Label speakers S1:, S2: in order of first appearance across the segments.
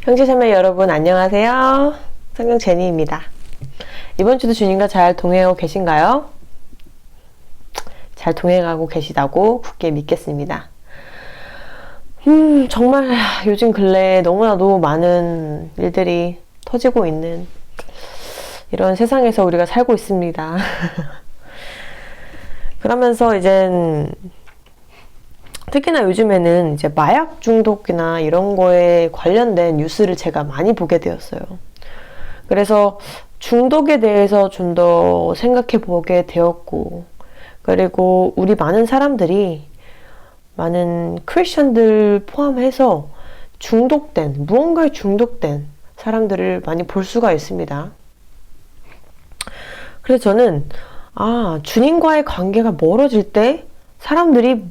S1: 형제자매 여러분 안녕하세요. 성경 제니입니다. 이번 주도 주님과 잘 동행하고 계신가요? 잘 동행하고 계시다고 굳게 믿겠습니다. 정말 요즘 근래에 너무나도 많은 일들이 터지고 있는 이런 세상에서 우리가 살고 있습니다. 그러면서 이젠 특히나 요즘에는 이제 마약 중독이나 이런 거에 관련된 뉴스를 제가 많이 보게 되었어요. 그래서 중독에 대해서 좀 더 생각해 보게 되었고, 그리고 우리 많은 사람들이, 많은 크리스천들 포함해서 무언가에 중독된 사람들을 많이 볼 수가 있습니다. 그래서 저는, 주님과의 관계가 멀어질 때 사람들이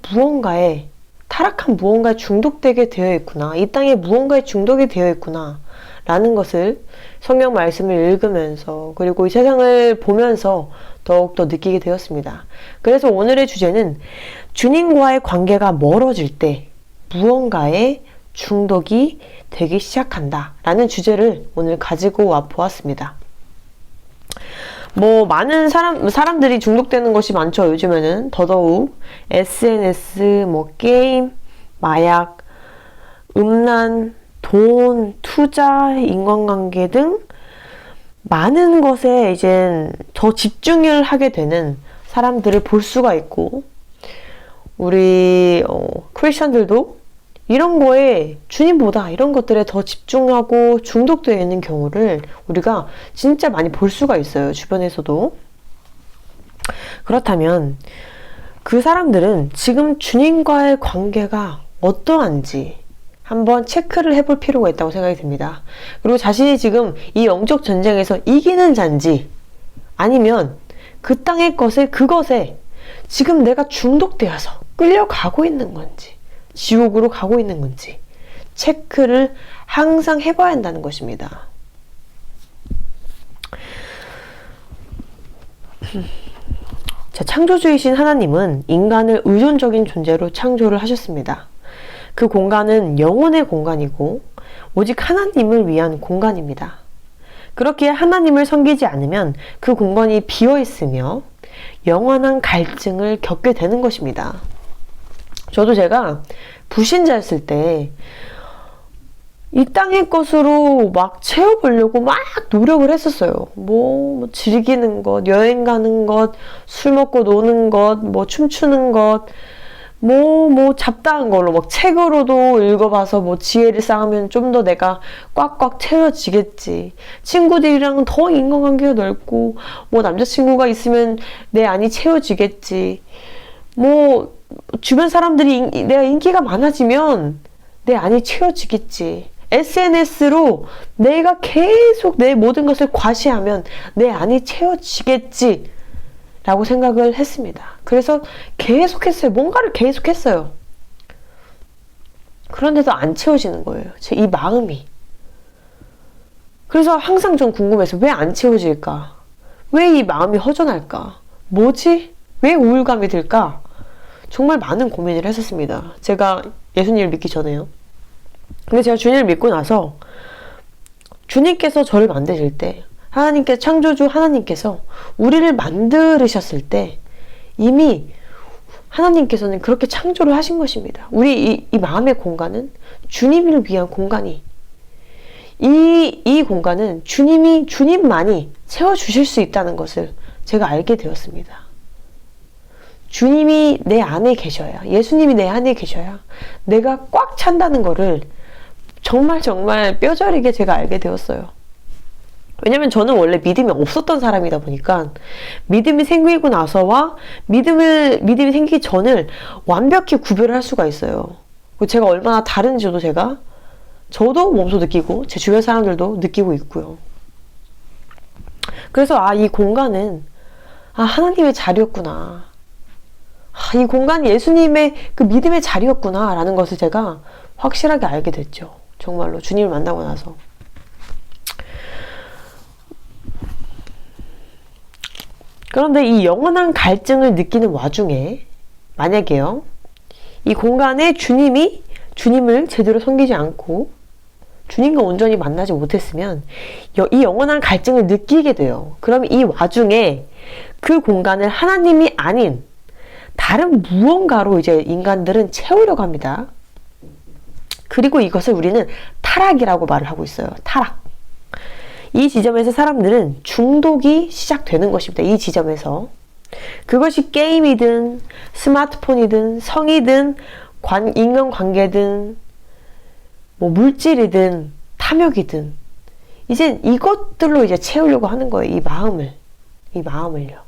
S1: 타락한 무언가에 중독되게 되어 있구나. 이 땅에 무언가에 중독이 되어 있구나. 라는 것을 성경 말씀을 읽으면서 그리고 이 세상을 보면서 더욱더 느끼게 되었습니다. 그래서 오늘의 주제는 주님과의 관계가 멀어질 때 무언가에 중독이 되기 시작한다. 라는 주제를 오늘 가지고 와 보았습니다. 많은 사람들이 중독되는 것이 많죠. 요즘에는 더더욱 SNS, 게임, 마약, 음란, 돈, 투자, 인간관계 등 많은 것에 이젠 더 집중을 하게 되는 사람들을 볼 수가 있고, 우리 크리스천들도 이런 거에 주님보다 이런 것들에 더 집중하고 중독되어 있는 경우를 우리가 진짜 많이 볼 수가 있어요. 주변에서도. 그렇다면 그 사람들은 지금 주님과의 관계가 어떠한지 한번 체크를 해볼 필요가 있다고 생각이 듭니다. 그리고 자신이 지금 이 영적 전쟁에서 이기는 자인지, 아니면 그 땅의 그것에 지금 내가 중독되어서 끌려가고 있는 건지, 지옥으로 가고 있는 건지 체크를 항상 해봐야 한다는 것입니다. 자, 창조주이신 하나님은 인간을 의존적인 존재로 창조를 하셨습니다. 그 공간은 영혼의 공간이고 오직 하나님을 위한 공간입니다. 그렇기에 하나님을 섬기지 않으면 그 공간이 비어있으며 영원한 갈증을 겪게 되는 것입니다. 저도 제가 불신자였을 때 이 땅의 것으로 막 채워보려고 막 노력을 했었어요. 즐기는 것, 여행 가는 것, 술 먹고 노는 것, 춤추는 것, 잡다한 걸로 책으로도 읽어봐서 지혜를 쌓으면 좀 더 내가 꽉꽉 채워지겠지. 친구들이랑 더 인간관계가 넓고, 남자친구가 있으면 내 안이 채워지겠지. 주변 사람들이 내가 인기가 많아지면 내 안이 채워지겠지. SNS로 내가 계속 내 모든 것을 과시하면 내 안이 채워지겠지. 라고 생각을 했습니다. 그래서 계속했어요. 뭔가를 계속했어요. 그런데도 안 채워지는 거예요. 이 마음이. 그래서 항상 좀 궁금해서 왜 안 채워질까? 왜 이 마음이 허전할까? 뭐지? 왜 우울감이 들까? 정말 많은 고민을 했었습니다. 제가 예수님을 믿기 전에요. 근데 제가 주님을 믿고 나서 주님께서 저를 만드실 때, 창조주 하나님께서 우리를 만드셨을 때 이미 하나님께서는 그렇게 창조를 하신 것입니다. 우리 이 마음의 공간은 주님을 위한 공간이, 이 공간은 주님만이 채워주실 수 있다는 것을 제가 알게 되었습니다. 주님이 내 안에 계셔야, 예수님이 내 안에 계셔야 내가 꽉 찬다는 거를 정말 뼈저리게 제가 알게 되었어요. 왜냐면 저는 원래 믿음이 없었던 사람이다 보니까 믿음이 생기고 나서와 믿음이 생기기 전을 완벽히 구별을 할 수가 있어요. 제가 얼마나 다른지도 저도 몸소 느끼고 제 주변 사람들도 느끼고 있고요. 그래서 이 공간은 하나님의 자리였구나. 이 공간이 예수님의 그 믿음의 자리였구나 라는 것을 제가 확실하게 알게 됐죠. 정말로 주님을 만나고 나서. 그런데 이 영원한 갈증을 느끼는 와중에 만약에요, 이 공간에 주님을 제대로 섬기지 않고 주님과 온전히 만나지 못했으면 이 영원한 갈증을 느끼게 돼요. 그럼 이 와중에 그 공간을 하나님이 아닌 다른 무언가로 이제 인간들은 채우려고 합니다. 그리고 이것을 우리는 타락이라고 말을 하고 있어요. 타락. 이 지점에서 사람들은 중독이 시작되는 것입니다. 이 지점에서. 그것이 게임이든 스마트폰이든 성이든 인간관계든 뭐 물질이든 탐욕이든 이제 이것들로 이제 채우려고 하는 거예요. 이 마음을요.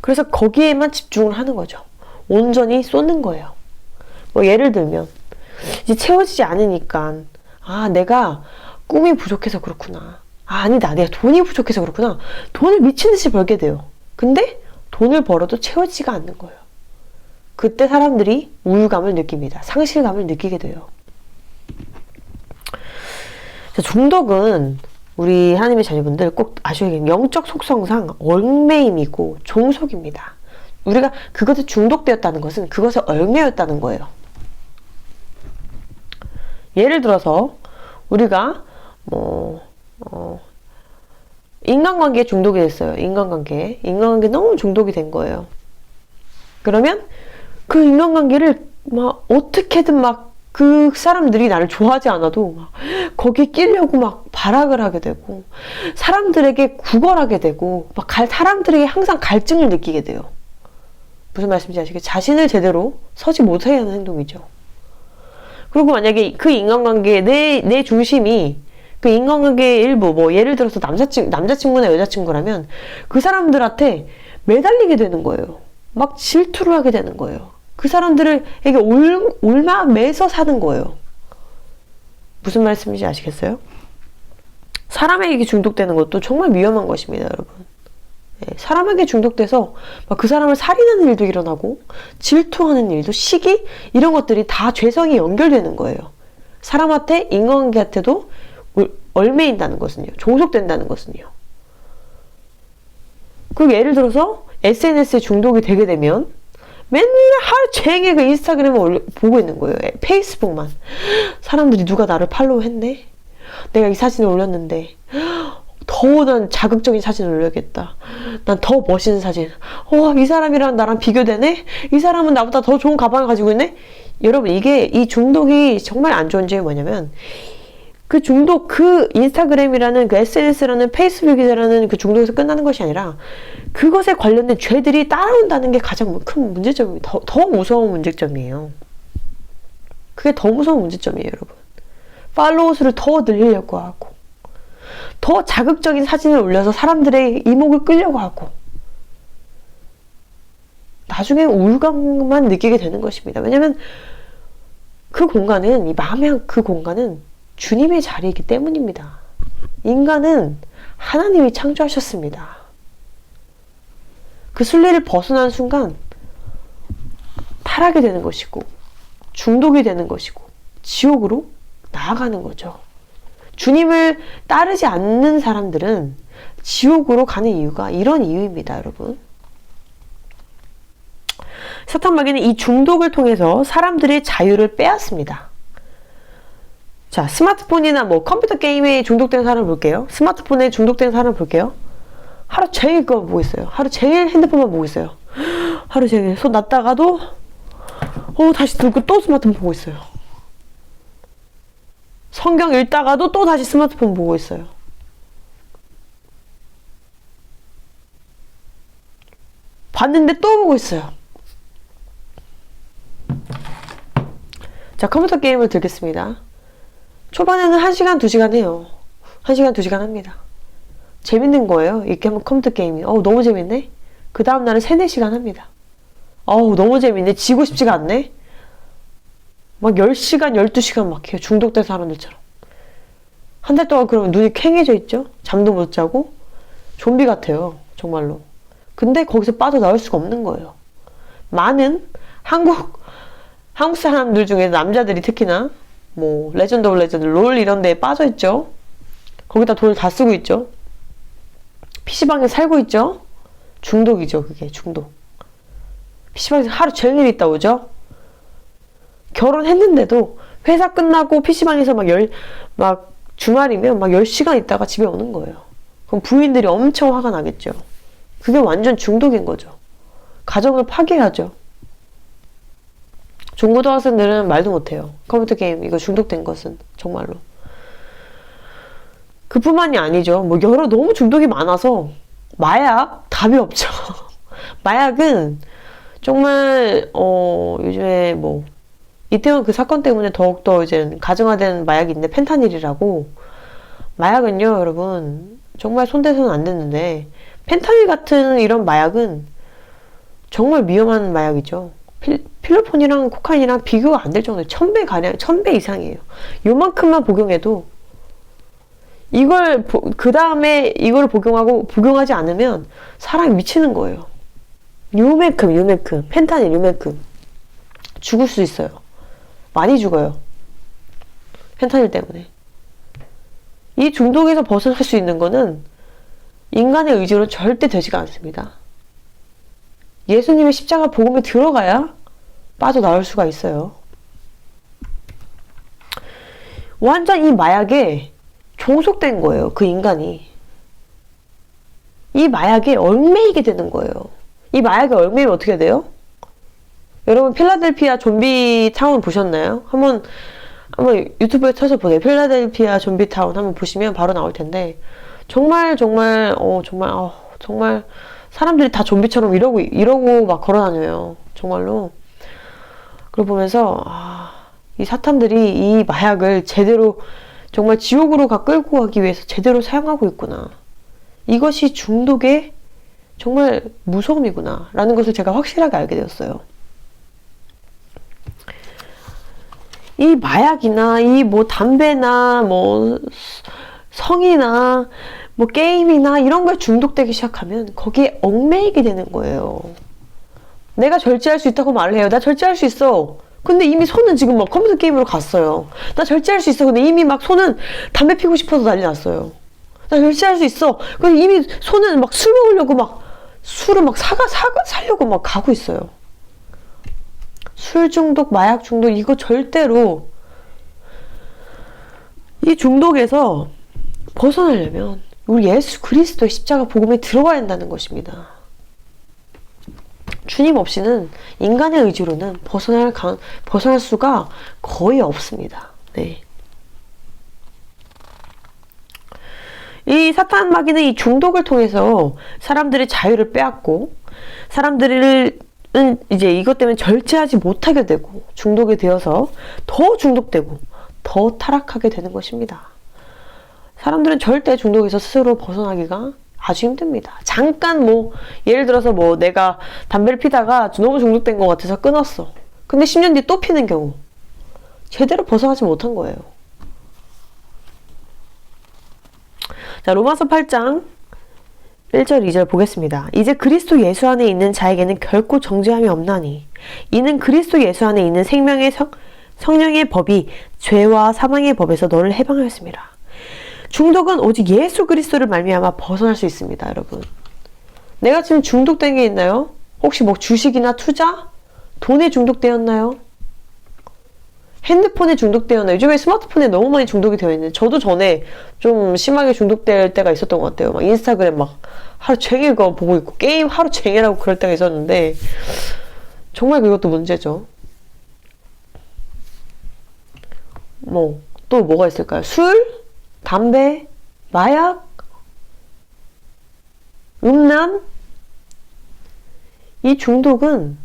S1: 그래서 거기에만 집중을 하는 거죠. 온전히 쏟는 거예요. 뭐 예를 들면 이제 채워지지 않으니까 내가 꿈이 부족해서 그렇구나. 아니다. 내가 돈이 부족해서 그렇구나. 돈을 미친 듯이 벌게 돼요. 근데 돈을 벌어도 채워지지가 않는 거예요. 그때 사람들이 우울감을 느낍니다. 상실감을 느끼게 돼요. 중독은 우리 하나님의 자녀분들 꼭 아셔야겠는 영적 속성상 얽매임이고 종속입니다. 우리가 그것에 중독되었다는 것은 그것에 얽매였다는 거예요. 예를 들어서 우리가 인간관계에 중독이 됐어요. 인간관계 너무 중독이 된 거예요. 그러면 그 인간관계를 막 어떻게든 막 그 사람들이 나를 좋아하지 않아도 막 거기에 끼려고 막 발악을 하게 되고 사람들에게 구걸하게 되고 막 사람들에게 항상 갈증을 느끼게 돼요. 무슨 말씀인지 아시겠죠? 자신을 제대로 서지 못하게 하는 행동이죠. 그리고 만약에 그 인간관계에 내 중심이 그 인간관계의 일부, 뭐 예를 들어서 남자친구나 여자친구라면 그 사람들한테 매달리게 되는 거예요. 막 질투를 하게 되는 거예요. 그 사람들에게 올마매서 사는 거예요. 무슨 말씀인지 아시겠어요? 사람에게 중독되는 것도 정말 위험한 것입니다, 여러분. 사람에게 중독돼서 막 그 사람을 살인하는 일도 일어나고 질투하는 일도, 시기 이런 것들이 다 죄성이 연결되는 거예요. 사람한테, 인간관계한테도 얽매인다는 것은요. 종속된다는 것은요. 그리고 예를 들어서 SNS에 중독이 되게 되면 맨날 하루 종일 그 인스타그램을 보고 있는 거예요. 페이스북만. 사람들이 누가 나를 팔로우 했네? 내가 이 사진을 올렸는데 더 난 자극적인 사진을 올려야겠다. 난 더 멋있는 사진. 이 사람이랑 나랑 비교되네? 이 사람은 나보다 더 좋은 가방을 가지고 있네? 여러분, 이 중독이 정말 안 좋은 점이 뭐냐면 그 중독, 그 인스타그램이라는 그 SNS라는 페이스북이라는 그 중독에서 끝나는 것이 아니라 그것에 관련된 죄들이 따라온다는 게 가장 큰 문제점이에요. 더 무서운 문제점이에요. 그게 더 무서운 문제점이에요, 여러분. 팔로워 수를 더 늘리려고 하고 더 자극적인 사진을 올려서 사람들의 이목을 끌려고 하고 나중에 우울감만 느끼게 되는 것입니다. 왜냐면 그 공간은, 이 마음의 그 공간은 주님의 자리이기 때문입니다. 인간은 하나님이 창조하셨습니다. 그 순리를 벗어난 순간 타락이 되는 것이고 중독이 되는 것이고 지옥으로 나아가는 거죠. 주님을 따르지 않는 사람들은 지옥으로 가는 이유가 이런 이유입니다, 여러분. 사탄 마귀는 이 중독을 통해서 사람들의 자유를 빼앗습니다. 자, 스마트폰이나 뭐 컴퓨터 게임에 중독된 사람을 볼게요. 스마트폰에 중독된 사람을 볼게요. 하루 종일 그거 보고 있어요. 하루 종일 핸드폰만 보고 있어요. 하루 종일 손 놨다가도 다시 들고 또 스마트폰 보고 있어요. 성경 읽다가도 또 다시 스마트폰 보고 있어요. 봤는데 또 보고 있어요. 자, 컴퓨터 게임을 들겠습니다. 초반에는 1시간, 2시간 해요. 1시간, 2시간 합니다. 재밌는 거예요. 이렇게 하면 컴퓨터 게임이. 너무 재밌네? 그 다음날은 3, 4시간 합니다. 너무 재밌네. 지고 싶지가 않네? 막 10시간, 12시간 막 해요. 중독된 사람들처럼. 한 달 동안 그러면 눈이 퀭해져 있죠? 잠도 못 자고. 좀비 같아요. 정말로. 근데 거기서 빠져나올 수가 없는 거예요. 많은 한국 사람들 중에 남자들이 특히나 뭐 레전드 오브 레전드, 롤 이런 데에 빠져 있죠. 거기다 돈을 다 쓰고 있죠. PC방에 살고 있죠. 중독이죠. 그게 중독. PC방에서 하루 종일 있다 오죠. 결혼했는데도 회사 끝나고 PC방에서 막 주말이면 막 10시간 있다가 집에 오는 거예요. 그럼 부인들이 엄청 화가 나겠죠. 그게 완전 중독인 거죠. 가정을 파괴하죠. 중고등학생들은 말도 못해요. 컴퓨터 게임 이거 중독된 것은 정말로. 그뿐만이 아니죠. 뭐 여러 너무 중독이 많아서 마약 답이 없죠. 마약은 정말 요즘에 뭐 이태원 그 사건 때문에 더욱더 이제 가정화된 마약이 있는데 펜타닐이라고. 마약은요 여러분 정말 손대서는 안 되는데 펜타닐 같은 이런 마약은 정말 위험한 마약이죠. 필로폰이랑 코카인이랑 비교가 안 될 정도예요. 1000배 가량, 1000배 이상이에요. 요만큼만 복용해도 그 다음에 이걸 복용하지 않으면 사람이 미치는 거예요. 요만큼, 펜타닐 요만큼. 죽을 수 있어요. 많이 죽어요. 펜타닐 때문에. 이 중독에서 벗어날 수 있는 거는 인간의 의지로 절대 되지가 않습니다. 예수님의 십자가 복음에 들어가야 빠져나올 수가 있어요. 완전 이 마약에 종속된 거예요. 그 인간이. 이 마약에 얽매이게 되는 거예요. 이 마약에 얽매이면 어떻게 돼요? 여러분 필라델피아 좀비 타운 보셨나요? 한번 유튜브에 쳐서 보세요. 필라델피아 좀비 타운 한번 보시면 바로 나올 텐데 정말 사람들이 다 좀비처럼 이러고 막 걸어다녀요. 정말로. 그걸 보면서 이 사탄들이 이 마약을 제대로 정말 지옥으로 끌고 가기 위해서 제대로 사용하고 있구나. 이것이 중독의 정말 무서움이구나 라는 것을 제가 확실하게 알게 되었어요. 이 마약이나 이 뭐 담배나 뭐 성이나 뭐 게임이나 이런 거에 중독되기 시작하면 거기에 얽매이게 되는 거예요. 내가 절제할 수 있다고 말을 해요. 나 절제할 수 있어. 근데 이미 손은 지금 막 컴퓨터 게임으로 갔어요. 나 절제할 수 있어. 근데 이미 막 손은 담배 피고 싶어서 난리 났어요. 나 절제할 수 있어. 근데 이미 손은 막 술 먹으려고 막 술을 막 사려고 막 가고 있어요. 술 중독, 마약 중독 이거 절대로 이 중독에서 벗어나려면 우리 예수 그리스도의 십자가 복음에 들어가야 한다는 것입니다. 주님 없이는 인간의 의지로는 벗어날 수가 거의 없습니다. 네. 이 사탄 마귀는 이 중독을 통해서 사람들의 자유를 빼앗고 사람들은 이제 이것 때문에 절제하지 못하게 되고 중독이 되어서 더 중독되고 더 타락하게 되는 것입니다. 사람들은 절대 중독에서 스스로 벗어나기가 아주 힘듭니다. 잠깐 예를 들어서 내가 담배를 피다가 너무 중독된 것 같아서 끊었어. 근데 10년 뒤에 또 피는 경우 제대로 벗어나지 못한 거예요. 자, 로마서 8장 1절 2절 보겠습니다. 이제 그리스도 예수 안에 있는 자에게는 결코 정죄함이 없나니 이는 그리스도 예수 안에 있는 생명의 성령의 법이 죄와 사망의 법에서 너를 해방하였습니다. 중독은 오직 예수 그리스도를 말미암아 벗어날 수 있습니다. 여러분, 내가 지금 중독된 게 있나요? 혹시 주식이나 투자? 돈에 중독되었나요? 핸드폰에 중독되었나요? 요즘에 스마트폰에 너무 많이 중독이 되어 있는데 저도 전에 좀 심하게 중독될 때가 있었던 것 같아요. 막 인스타그램 하루 종일 그거 보고 있고 게임 하루 종일 하고 그럴 때가 있었는데 정말 그것도 문제죠. 또 뭐가 있을까요? 술? 담배? 마약? 음란? 이 중독은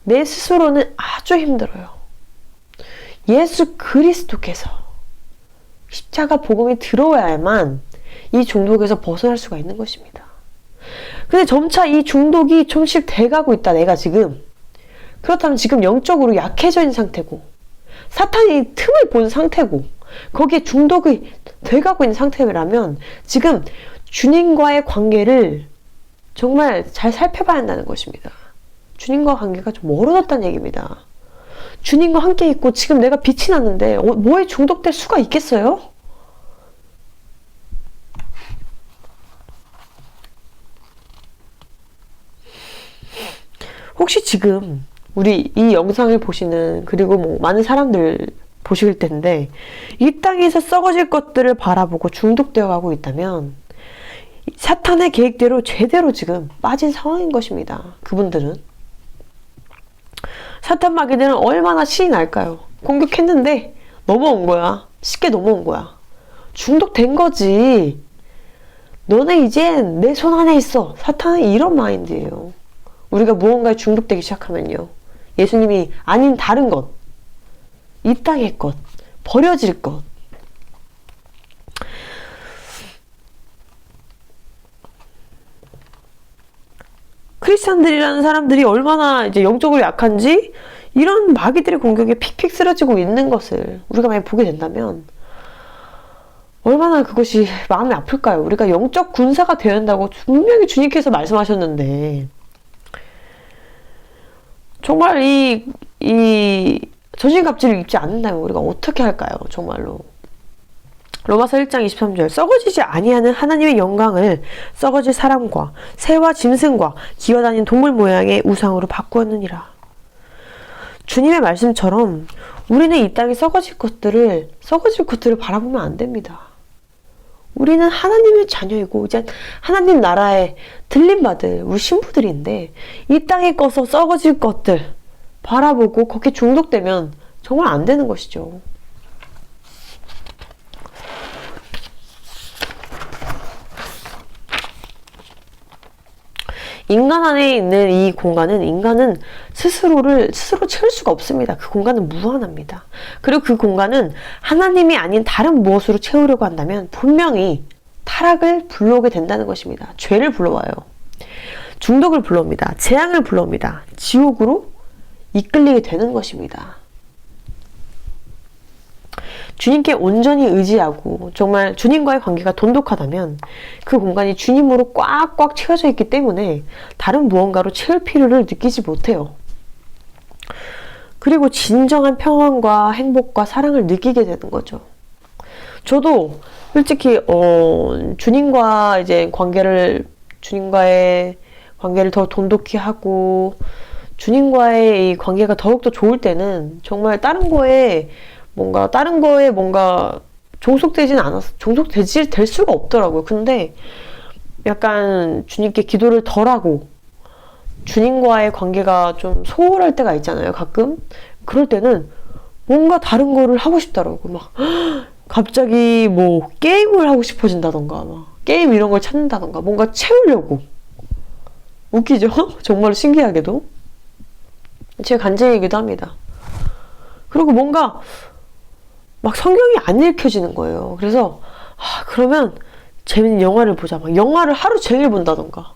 S1: 내 스스로는 아주 힘들어요. 예수 그리스도께서 십자가 복음이 들어와야만 이 중독에서 벗어날 수가 있는 것입니다. 근데 점차 이 중독이 좀씩 돼가고 있다, 내가 지금. 그렇다면 지금 영적으로 약해져 있는 상태고 사탄이 틈을 본 상태고 거기에 중독이 돼가고 있는 상태라면 지금 주님과의 관계를 정말 잘 살펴봐야 한다는 것입니다. 주님과 관계가 좀 멀어졌다는 얘기입니다. 주님과 함께 있고 지금 내가 빛이 났는데 뭐에 중독될 수가 있겠어요? 혹시 지금 우리 이 영상을 보시는, 그리고 뭐 많은 사람들 보실 텐데, 이 땅에서 썩어질 것들을 바라보고 중독되어 가고 있다면 사탄의 계획대로 제대로 지금 빠진 상황인 것입니다. 그분들은. 사탄 마귀들은 얼마나 신이 날까요? 공격했는데 넘어온 거야. 쉽게 넘어온 거야. 중독된 거지. 너네 이젠 내 손 안에 있어. 사탄은 이런 마인드예요. 우리가 무언가에 중독되기 시작하면요, 예수님이 아닌 다른 것, 이 땅의 것, 버려질 것, 크리스찬들이라는 사람들이 얼마나 이제 영적으로 약한지 이런 마귀들의 공격에 픽픽 쓰러지고 있는 것을 우리가 만약 보게 된다면 얼마나 그것이 마음이 아플까요? 우리가 영적 군사가 되어야 한다고 분명히 주님께서 말씀하셨는데, 정말 이 전신갑주를 입지 않는다면 우리가 어떻게 할까요? 정말로. 로마서 1장 23절, 썩어지지 아니하는 하나님의 영광을 썩어질 사람과 새와 짐승과 기어다니는 동물 모양의 우상으로 바꾸었느니라. 주님의 말씀처럼 우리는 이 땅에 썩어질 것들을 바라보면 안 됩니다. 우리는 하나님의 자녀이고 이제 하나님 나라에 들림받을 우리 신부들인데, 이 땅에 꺼서 썩어질 것들 바라보고 거기에 중독되면 정말 안 되는 것이죠. 인간 안에 있는 이 공간은 인간은 스스로 채울 수가 없습니다. 그 공간은 무한합니다. 그리고 그 공간은 하나님이 아닌 다른 무엇으로 채우려고 한다면 분명히 타락을 불러오게 된다는 것입니다. 죄를 불러와요. 중독을 불러옵니다. 재앙을 불러옵니다. 지옥으로 이끌리게 되는 것입니다. 주님께 온전히 의지하고 정말 주님과의 관계가 돈독하다면 그 공간이 주님으로 꽉꽉 채워져 있기 때문에 다른 무언가로 채울 필요를 느끼지 못해요. 그리고 진정한 평안과 행복과 사랑을 느끼게 되는 거죠. 저도 솔직히 주님과의 관계를 더 돈독히 하고 주님과의 이 관계가 더욱더 좋을 때는 정말 다른 거에 뭔가 될 수가 없더라고요. 근데 약간 주님께 기도를 덜 하고 주님과의 관계가 좀 소홀할 때가 있잖아요, 가끔. 그럴 때는 뭔가 다른 거를 하고 싶더라고요. 막 갑자기 뭐 게임을 하고 싶어진다던가, 막 게임 이런 걸 찾는다던가, 뭔가 채우려고. 웃기죠? 정말 신기하게도. 제 간증이기도 합니다. 그리고 뭔가 막 성경이 안 읽혀지는 거예요. 그래서 그러면 재밌는 영화를 보자. 막 영화를 하루 종일 본다던가,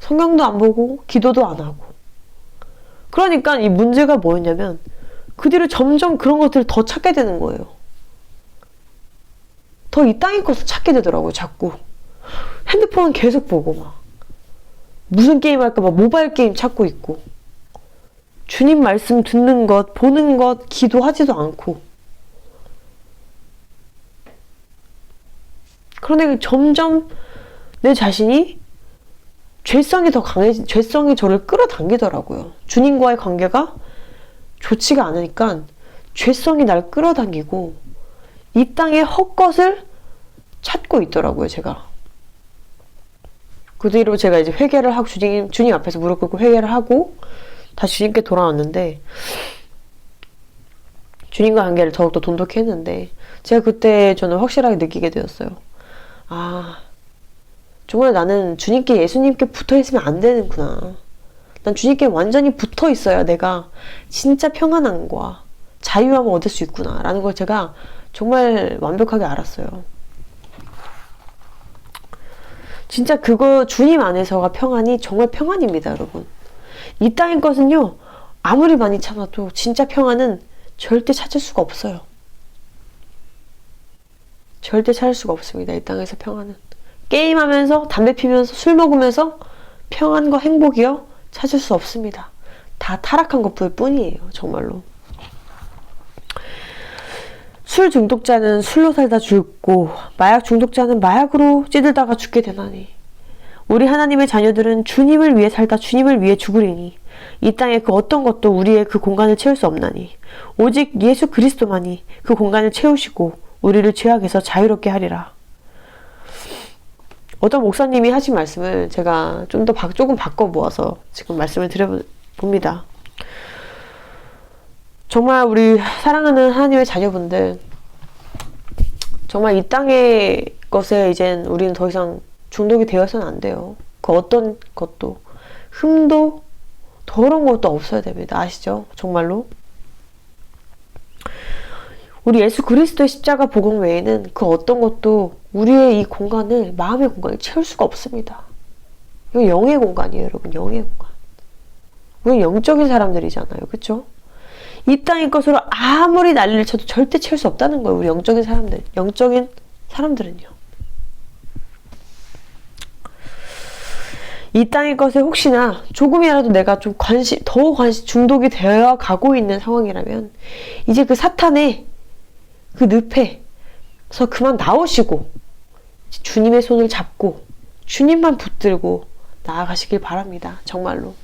S1: 성경도 안 보고 기도도 안 하고. 그러니까 이 문제가 뭐였냐면 그 뒤로 점점 그런 것들을 더 찾게 되는 거예요. 더 이 땅의 것을 찾게 되더라고요. 자꾸 핸드폰 계속 보고 막 무슨 게임 할까 막 모바일 게임 찾고 있고, 주님 말씀 듣는 것, 보는 것, 기도하지도 않고. 그런데 점점 내 자신이 죄성이 저를 끌어당기더라고요. 주님과의 관계가 좋지가 않으니까 죄성이 날 끌어당기고 이 땅의 헛것을 찾고 있더라고요, 제가. 그 뒤로 제가 이제 회개를 하고 주님 앞에서 무릎 꿇고 회개를 하고 다시 주님께 돌아왔는데, 주님과 관계를 더욱더 돈독히 했는데, 제가 그때 저는 확실하게 느끼게 되었어요. 정말 나는 예수님께 붙어 있으면 안 되는구나. 난 주님께 완전히 붙어 있어야 내가 진짜 평안함과 자유함을 얻을 수 있구나 라는 걸 제가 정말 완벽하게 알았어요. 진짜 그거 주님 안에서가 평안이 정말 평안입니다, 여러분. 이 땅의 것은요, 아무리 많이 참아도 진짜 평안은 절대 찾을 수가 없어요. 절대 찾을 수가 없습니다, 이 땅에서 평안은. 게임하면서, 담배 피면서, 술 먹으면서 평안과 행복이요, 찾을 수 없습니다. 다 타락한 것뿐일 뿐이에요, 정말로. 술 중독자는 술로 살다 죽고 마약 중독자는 마약으로 찌들다가 죽게 되나니, 우리 하나님의 자녀들은 주님을 위해 살다 주님을 위해 죽으리니 이 땅의 그 어떤 것도 우리의 그 공간을 채울 수 없나니 오직 예수 그리스도만이 그 공간을 채우시고 우리를 죄악에서 자유롭게 하리라. 어떤 목사님이 하신 말씀을 제가 조금 바꿔 모아서 지금 말씀을 드려봅니다. 정말 우리 사랑하는 하나님의 자녀분들, 정말 이 땅의 것에 이젠 우리는 더 이상 중독이 되어서는 안 돼요. 그 어떤 것도, 흠도 더러운 것도 없어야 됩니다. 아시죠? 정말로. 우리 예수 그리스도의 십자가 복음 외에는 그 어떤 것도 우리의 이 공간을, 마음의 공간을 채울 수가 없습니다. 이건 영의 공간이에요, 여러분. 영의 공간. 우리는 영적인 사람들이잖아요. 그쵸? 이 땅의 것으로 아무리 난리를 쳐도 절대 채울 수 없다는 거예요. 우리 영적인 사람들은요. 이 땅의 것에 혹시나 조금이라도 내가 좀 더 중독이 되어 가고 있는 상황이라면 이제 그 사탄의 그 늪에서 그만 나오시고 주님의 손을 잡고 주님만 붙들고 나아가시길 바랍니다. 정말로.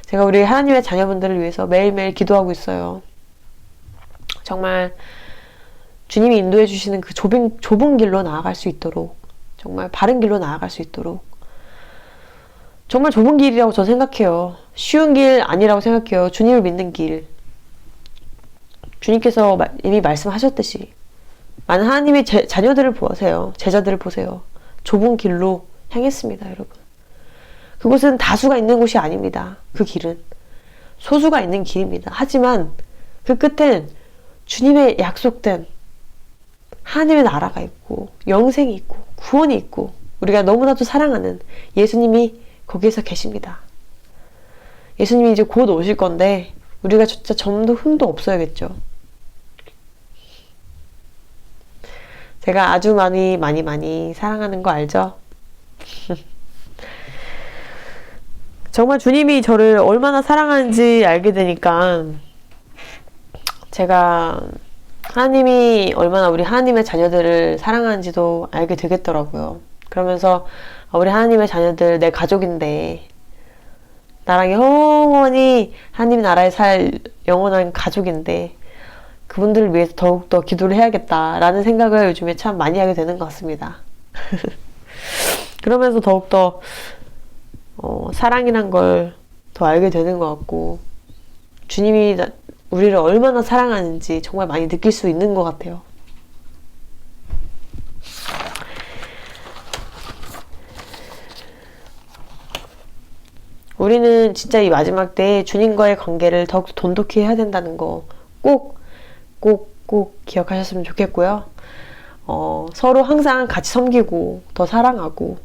S1: 제가 우리 하나님의 자녀분들을 위해서 매일매일 기도하고 있어요. 정말 주님이 인도해 주시는 그 좁은 길로 나아갈 수 있도록, 정말 바른 길로 나아갈 수 있도록, 정말 좁은 길이라고 저는 생각해요. 쉬운 길 아니라고 생각해요. 주님을 믿는 길. 주님께서 이미 말씀하셨듯이 많은 하나님의 자녀들을 보세요. 제자들을 보세요. 좁은 길로 향했습니다, 여러분. 그곳은 다수가 있는 곳이 아닙니다. 그 길은 소수가 있는 길입니다. 하지만 그 끝엔 주님의 약속된 하나님의 나라가 있고 영생이 있고 구원이 있고 우리가 너무나도 사랑하는 예수님이 거기에서 계십니다. 예수님이 이제 곧 오실 건데 우리가 진짜 점도 흠도 없어야겠죠. 제가 아주 많이 사랑하는 거 알죠? 정말 주님이 저를 얼마나 사랑하는지 알게 되니까 제가 하나님이 얼마나 우리 하나님의 자녀들을 사랑하는지도 알게 되겠더라고요. 그러면서 우리 하나님의 자녀들 내 가족인데 나랑 영원히 하나님 나라에 살 영원한 가족인데 그분들을 위해서 더욱더 기도를 해야겠다라는 생각을 요즘에 참 많이 하게 되는 것 같습니다. 그러면서 더욱더 사랑이란 걸 더 알게 되는 것 같고 주님이 우리를 얼마나 사랑하는지 정말 많이 느낄 수 있는 것 같아요. 우리는 진짜 이 마지막 때에 주님과의 관계를 더욱 돈독히 해야 된다는 거 꼭 기억하셨으면 좋겠고요. 서로 항상 같이 섬기고 더 사랑하고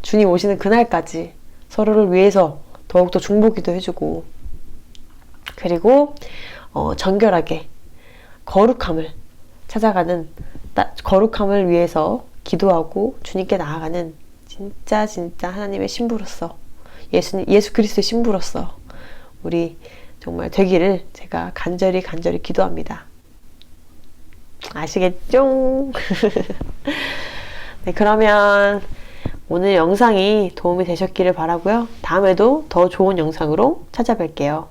S1: 주님 오시는 그날까지 서로를 위해서 더욱더 중보기도 해주고 그리고 정결하게 거룩함을 찾아가는 거룩함을 위해서 기도하고 주님께 나아가는 진짜 하나님의 신부로서 예수 그리스도의 신부로서 우리 정말 되기를 제가 간절히 기도합니다. 아시겠죠? 네, 그러면 오늘 영상이 도움이 되셨기를 바라고요. 다음에도 더 좋은 영상으로 찾아뵐게요.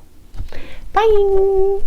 S1: 빠잉!